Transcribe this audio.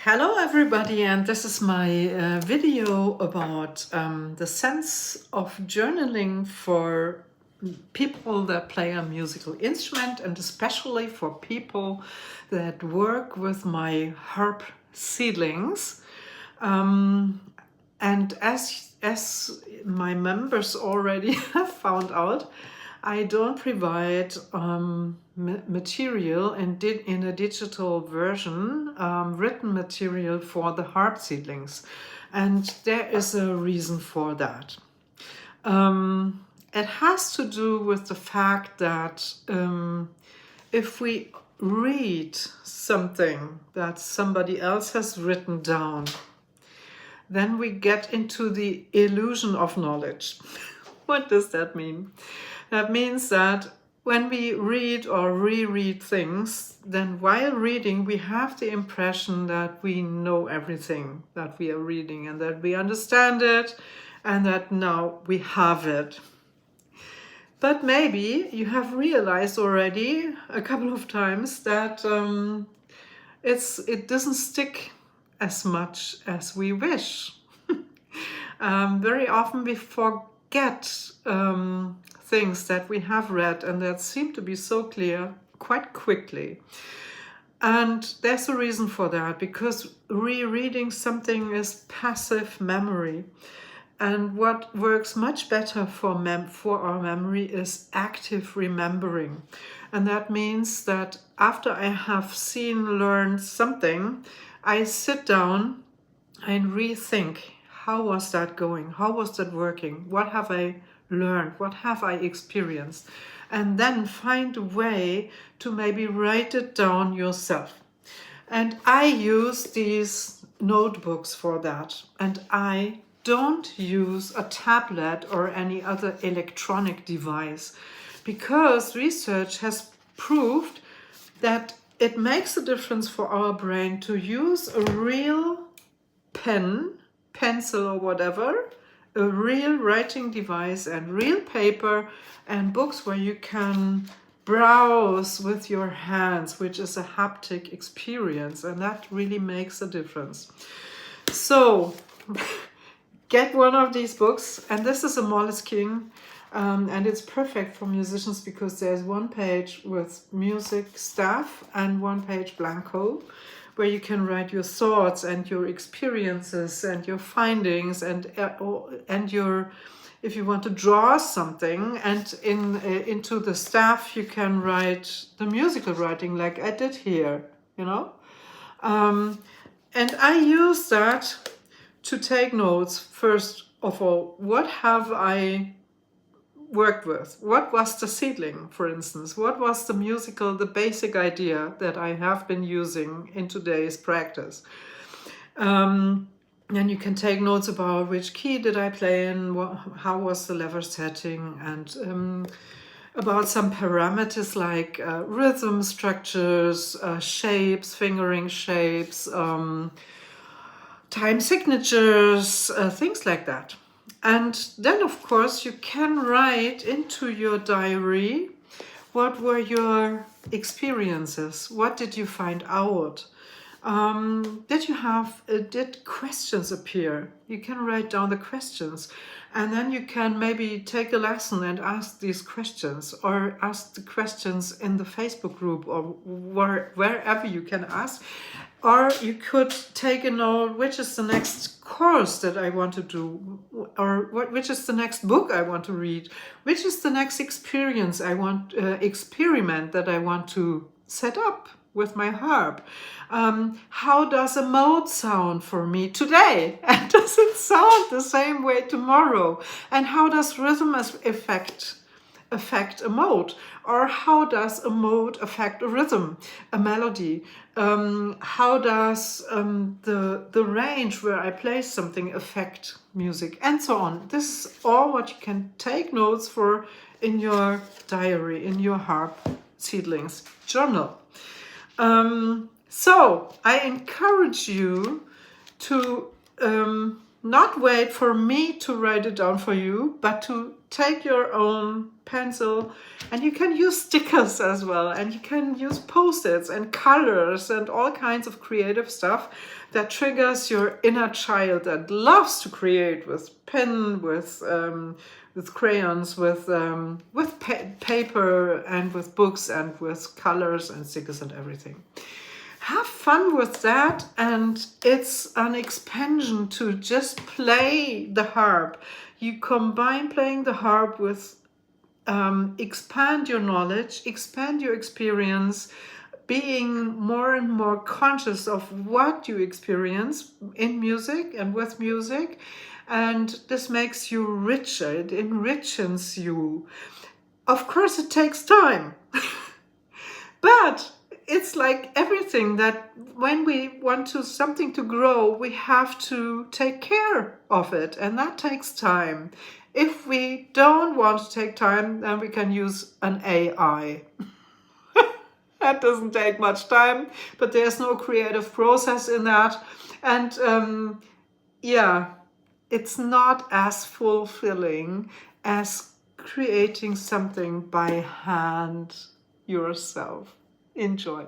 Hello everybody, and this is my video about the sense of journaling for people that play a musical instrument, and especially for people that work with my harp seedlings. And as my members already have found out, I don't provide material in a digital version, written material for the harp seedlings. And there is a reason for that. It has to do with the fact that if we read something that somebody else has written down, then we get into the illusion of knowledge. What does that mean? That means that when we read or reread things, then while reading, we have the impression that we know everything that we are reading and that we understand it and that now we have it. But maybe you have realized already a couple of times that it doesn't stick as much as we wish. Very often we forget things that we have read and that seem to be so clear quite quickly. And there's a reason for that, because rereading something is passive memory. And what works much better for our memory is active remembering. And that means that after I have learned something, I sit down and rethink, how was that going? How was that working? What have I learned? What have I experienced? And then find a way to maybe write it down yourself. And I use these notebooks for that. And I don't use a tablet or any other electronic device, because research has proved that it makes a difference for our brain to use a real pencil or whatever, a real writing device and real paper and books where you can browse with your hands, which is a haptic experience, and that really makes a difference. So get one of these books, and this is a Moleskine, and it's perfect for musicians because there's one page with music stuff and one page blanco, where you can write your thoughts and your experiences and your findings and your, if you want to draw something, and into the staff you can write the musical writing like I did here, you know. And I use that to take notes. First of all, what have I worked with? What was the seedling, for instance? What was the basic idea that I have been using in today's practice? And you can take notes about which key did I play in, how was the lever setting, and about some parameters like rhythm structures, shapes, fingering shapes, time signatures, things like that. And then, of course, you can write into your diary, what were your experiences? What did you find out? Did questions appear? You can write down the questions, and then you can maybe take a lesson and ask these questions, or ask the questions in the Facebook group, or wherever you can ask. Or you could take a note, which is the next course that I want to do, or which is the next book I want to read, which is the next experiment that I want to set up with my harp. How does a mode sound for me today? And does it sound the same way tomorrow? And how does rhythm affect a mode? Or how does a mode affect a rhythm, a melody? How does the range where I play something affect music, and so on? This is all what you can take notes for in your diary, in your Harp Seedlings journal. So I encourage you to not wait for me to write it down for you, but to take your own pencil, and you can use stickers as well, and you can use post-its and colors and all kinds of creative stuff that triggers your inner child that loves to create with pen, with crayons, with paper, and with books, and with colors and stickers and everything. Have fun with that, and it's an expansion to just play the harp. You combine playing the harp with expand your knowledge, expand your experience, being more and more conscious of what you experience in music and with music, and this makes you richer, it enriches you. Of course it takes time, but it's like everything, that when we want something to grow, we have to take care of it, and that takes time. If we don't want to take time, then we can use an AI. That doesn't take much time, but there's no creative process in that. And yeah, it's not as fulfilling as creating something by hand yourself. Enjoy.